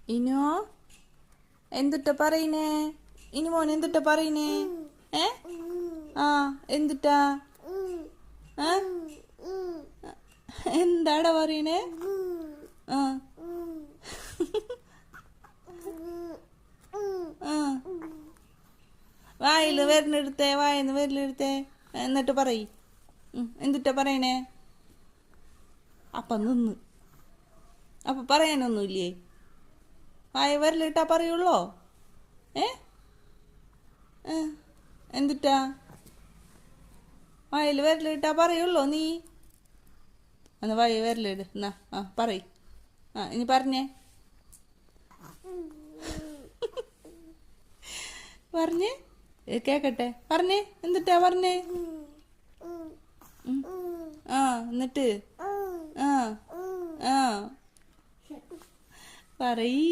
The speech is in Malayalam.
ഇനോ എന്തുട്ടാ പറയുന്നേ? ഇനി മോൻ എന്തുട്ടാ പറയുന്നേ? ഏ ആ എന്തുട്ടാ? എന്താടാ പറയണേ? ആ വായില് വിരലെടുത്തേ, വായിന്ന് വിരലെടുത്തേ, എന്നിട്ട് പറയ്. എന്തുട്ടാ പറയണേ? അപ്പം നിന്ന്. അപ്പൊ പറയാനൊന്നുമില്ലേ? വായ വിരലിട്ടാ പറയുള്ളോ? ഏ എന്തുട്ടാ? വായിൽ വിരലിട്ടാ പറയുള്ളോ നീ? എന്നാ വായ വിരലിട്. എന്നാ പറയ്. ഇനി പറഞ്ഞേ. പറഞ്ഞേ കേക്കട്ടെ. പറഞ്ഞേ എന്തുട്ടാ പറഞ്ഞേ? എന്നിട്ട് ആ പറയ്.